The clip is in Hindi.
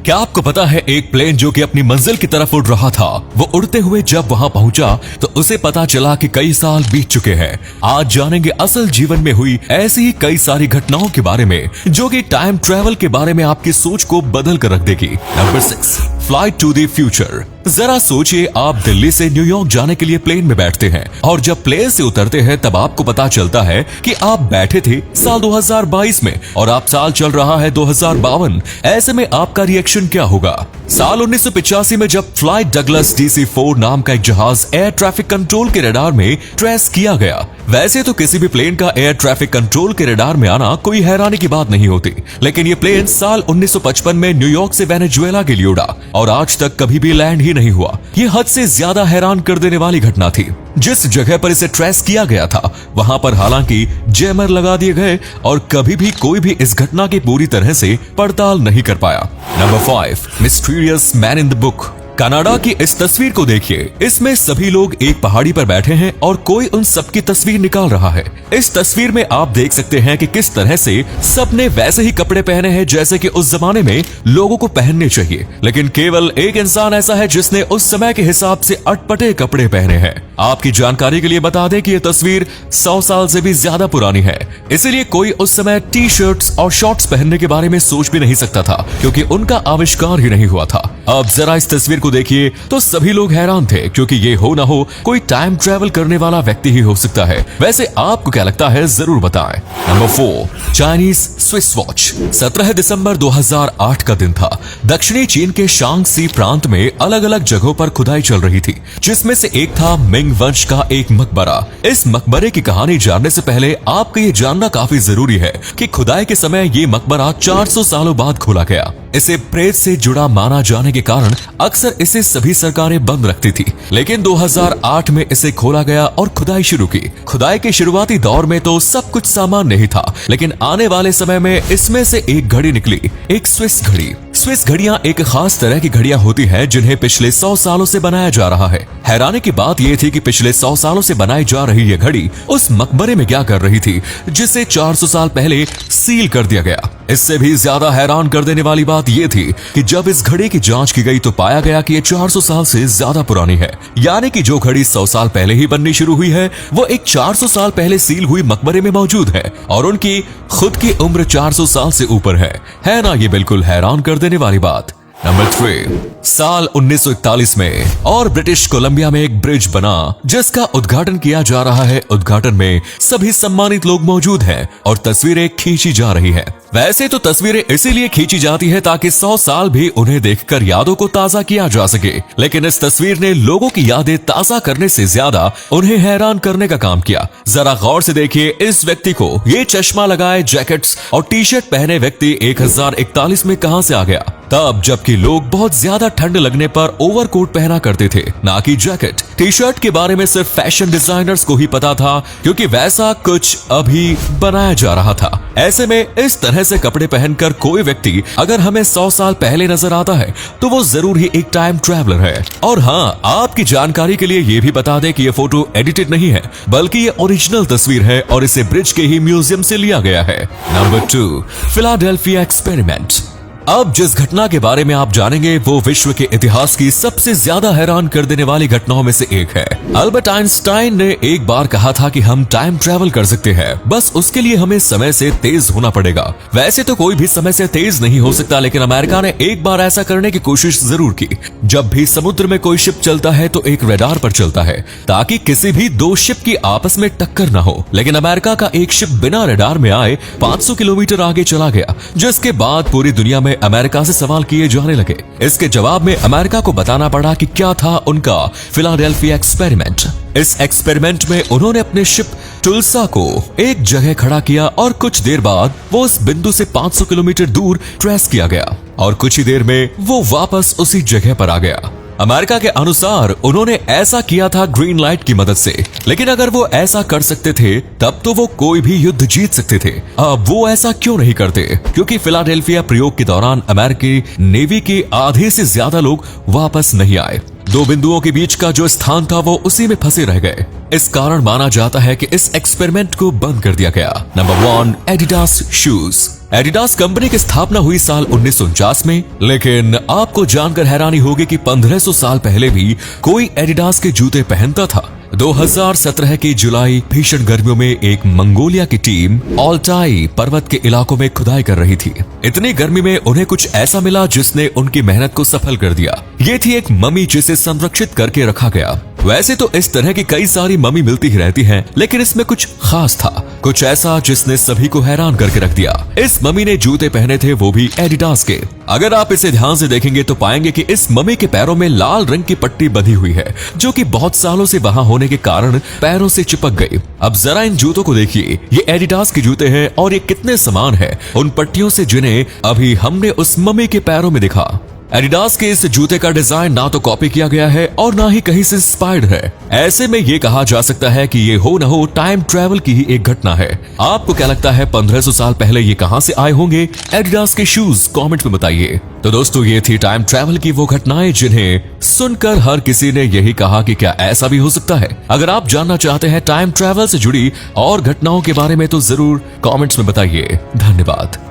क्या आपको पता है एक प्लेन जो कि अपनी मंजिल की तरफ उड़ रहा था, वो उड़ते हुए जब वहां पहुंचा तो उसे पता चला कि कई साल बीत चुके हैं। आज जानेंगे असल जीवन में हुई ऐसी ही कई सारी घटनाओं के बारे में जो कि टाइम ट्रेवल के बारे में आपकी सोच को बदल कर रख देगी। Number 6, flight to the future. जरा सोचिए, आप दिल्ली से न्यूयॉर्क जाने के लिए प्लेन में बैठते हैं और जब प्लेन से उतरते हैं तब आपको पता चलता है कि आप बैठे थे साल 2022 में और आप साल चल रहा है 2052। ऐसे में आपका रिएक्शन क्या होगा? साल 1985 में जब फ्लाइट डगलस DC-4 नाम का एक जहाज एयर ट्रैफिक कंट्रोल के रडार में ट्रेस किया गया। वैसे तो किसी भी प्लेन का एयर ट्रैफिक कंट्रोल के रडार में आना कोई हैरानी की बात नहीं होती, लेकिन ये प्लेन साल 1955 में न्यूयॉर्क से वेनेजुएला के लिए उड़ा और आज तक कभी भी लैंड ही नहीं हुआ। ये हद से ज्यादा हैरान कर देने वाली घटना थी। जिस जगह पर इसे ट्रेस किया गया था वहां पर हालांकि जैमर लगा दिए गए और कभी भी कोई भी इस घटना की पूरी तरह से पड़ताल नहीं कर पाया। Number 5, mysterious man in the book. Canada की इस तस्वीर को देखिए। इसमें सभी लोग एक पहाड़ी पर बैठे हैं और कोई उन सबकी तस्वीर निकाल रहा है। इस तस्वीर में आप देख सकते हैं कि किस तरह से सबने वैसे ही कपड़े पहने हैं जैसे कि उस जमाने में लोगों को पहनने चाहिए, लेकिन केवल एक इंसान ऐसा है जिसने उस समय के हिसाब से अटपटे कपड़े पहने हैं। आपकी जानकारी के लिए बता दें कि यह तस्वीर 100 साल से भी ज्यादा पुरानी है, इसीलिए कोई उस समय टी-शर्ट्स और शॉर्ट्स पहनने के बारे में सोच भी नहीं सकता था क्योंकि उनका आविष्कार ही नहीं हुआ था। अब जरा इस तस्वीर को देखिए तो सभी लोग हैरान थे क्योंकि ये हो ना हो कोई टाइम ट्रेवल करने वाला व्यक्ति ही हो सकता है। वैसे आपको क्या लगता है, जरूर बताएं। Number 4, Chinese Swiss watch. 17 दिसंबर 2008 का दिन था। दक्षिणी चीन के शांगसी प्रांत में अलग अलग जगहों पर खुदाई चल रही थी, जिसमें से एक था मिंग वंश का एक मकबरा। इस मकबरे की कहानी जानने से पहले आपको ये जानना काफी जरूरी है कि खुदाई के समय ये मकबरा 400 सालों बाद खोला गया। इसे प्रेत से जुड़ा माना जाने के कारण अक्सर इसे सभी सरकारें बंद रखती थी, लेकिन 2008 में इसे खोला गया और खुदाई शुरू की। खुदाई के शुरुआती दौर में तो सब कुछ सामान्य ही था, लेकिन आने वाले समय में इसमें से एक घड़ी निकली, एक स्विस घड़ी। स्विस घड़ियां एक खास तरह की घड़ियां होती हैं जिन्हें पिछले 100 सालों से बनाया जा रहा है। हैरानी की बात यह थी कि पिछले 100 सालों से बनाई जा रही ये घड़ी उस मकबरे में क्या कर रही थी जिसे 400 साल पहले सील कर दिया गया। इससे भी ज्यादा हैरान कर देने वाली बात यह थी कि जब इस घड़ी की जांच की गई तो पाया गया कि ये 400 साल से ज्यादा पुरानी है। यानी कि जो घड़ी 100 साल पहले ही बननी शुरू हुई है वो एक 400 साल पहले सील हुई मकबरे में मौजूद है और उनकी खुद की उम्र 400 साल से ऊपर है ना? ये बिल्कुल हैरान कर देने वाली बात। नंबर 3, साल 1941 में और ब्रिटिश कोलंबिया में एक ब्रिज बना जिसका उद्घाटन किया जा रहा है। उद्घाटन में सभी सम्मानित लोग मौजूद हैं और तस्वीरें खींची जा रही हैं। वैसे तो तस्वीरें इसीलिए खींची जाती है ताकि 100 साल भी उन्हें देखकर यादों को ताजा किया जा सके, लेकिन इस तस्वीर ने लोगों की यादें ताजा करने से ज्यादा उन्हें हैरान करने का काम किया। जरा गौर से देखिए इस व्यक्ति को। ये चश्मा लगाए, जैकेट्स और टी-शर्ट पहने व्यक्ति 1041 में कहां से आ गया? तब जबकि लोग बहुत ज्यादा ठंड लगने पर ओवरकोट पहना करते थे, ना कि जैकेट। टी-शर्ट के बारे में सिर्फ फैशन डिजाइनर्स को ही पता था क्योंकि वैसा कुछ अभी बनाया जा रहा था। ऐसे में इस तरह से कपड़े पहनकर कोई व्यक्ति अगर हमें 100 साल पहले नजर आता है तो वो जरूर ही एक टाइम ट्रैवलर है। और हाँ, आपकी जानकारी के लिए ये भी बता दें कि ये फोटो एडिटेड नहीं है बल्कि ये ओरिजिनल तस्वीर है और इसे ब्रिज के ही म्यूजियम से लिया गया है। Number 2, Philadelphia experiment. अब जिस घटना के बारे में आप जानेंगे वो विश्व के इतिहास की सबसे ज्यादा हैरान कर देने वाली घटनाओं में से एक है। अल्बर्ट आइंस्टाइन ने एक बार कहा था कि हम टाइम ट्रैवल कर सकते हैं, बस उसके लिए हमें समय से तेज होना पड़ेगा। वैसे तो कोई भी समय से तेज नहीं हो सकता, लेकिन अमेरिका ने एक बार ऐसा करने की कोशिश जरूर की। जब भी समुद्र में कोई शिप चलता है तो एक रडार पर चलता है ताकि किसी भी दो शिप की आपस में टक्कर न हो, लेकिन अमेरिका का एक शिप बिना रडार में आए 500 किलोमीटर आगे चला गया, जिसके बाद पूरी दुनिया में अमेरिका से सवाल किए जाने लगे। इसके जवाब में अमेरिका को बताना पड़ा कि क्या था उनका फिलाडेल्फिया एक्सपेरिमेंट। इस एक्सपेरिमेंट में उन्होंने अपने शिप टुल्सा को एक जगह खड़ा किया और कुछ देर बाद वो उस बिंदु से 500 किलोमीटर दूर ट्रेस किया गया और कुछ ही देर में वो वापस उसी जगह पर आ गया। अमेरिका के अनुसार उन्होंने ऐसा किया था ग्रीन लाइट की मदद से, लेकिन अगर वो ऐसा कर सकते थे तब तो वो कोई भी युद्ध जीत सकते थे। अब वो ऐसा क्यों नहीं करते? क्योंकि फिलाडेल्फिया प्रयोग के दौरान अमेरिकी नेवी के आधे से ज्यादा लोग वापस नहीं आए। दो बिंदुओं के बीच का जो स्थान था वो उसी में फंसे रह गए। इस कारण माना जाता है कि इस एक्सपेरिमेंट को बंद कर दिया गया। Number 1, Adidas shoes. Adidas company की स्थापना हुई साल 1949 में, लेकिन आपको जानकर हैरानी होगी कि 1500 साल पहले भी कोई एडिडास के जूते पहनता था। 2017 की जुलाई भीषण गर्मियों में एक मंगोलिया की टीम ऑल्टाई पर्वत के इलाकों में खुदाई कर रही थी। इतनी गर्मी में उन्हें कुछ ऐसा मिला जिसने उनकी मेहनत को सफल कर दिया। ये थी एक मम्मी जिसे संरक्षित करके रखा गया। वैसे तो इस तरह की कई सारी मम्मी मिलती ही रहती हैं, लेकिन इसमें कुछ खास था, कुछ ऐसा जिसने सभी को हैरान करके रख दिया। इस मम्मी ने जूते पहने थे, वो भी एडिडास के। अगर आप इसे ध्यान से देखेंगे तो पाएंगे कि इस मम्मी के पैरों में लाल रंग की पट्टी बंधी हुई है, जो कि बहुत सालों से वहां होने के कारण पैरों से चिपक गई। अब जरा इन जूतों को देखिए, ये एडिडास के जूते हैं और ये कितने समान है उन पट्टियों से जिन्हें अभी हमने उस मम्मी के पैरों में देखा। एडिडास के इस जूते का डिजाइन ना तो कॉपी किया गया है और ना ही कहीं से इंस्पायर्ड है। ऐसे में ये कहा जा सकता है कि ये हो न हो टाइम ट्रैवल की ही एक घटना है। आपको क्या लगता है 1500 साल पहले ये कहां से आए होंगे एडिडास के शूज? कमेंट में बताइए। तो दोस्तों, ये थी टाइम ट्रैवल की वो घटनाएं जिन्हें सुनकर हर किसी ने यही कहा कि क्या ऐसा भी हो सकता है। अगर आप जानना चाहते हैं टाइम ट्रैवल से जुड़ी और घटनाओं के बारे में तो जरूर कमेंट्स में बताइए। धन्यवाद।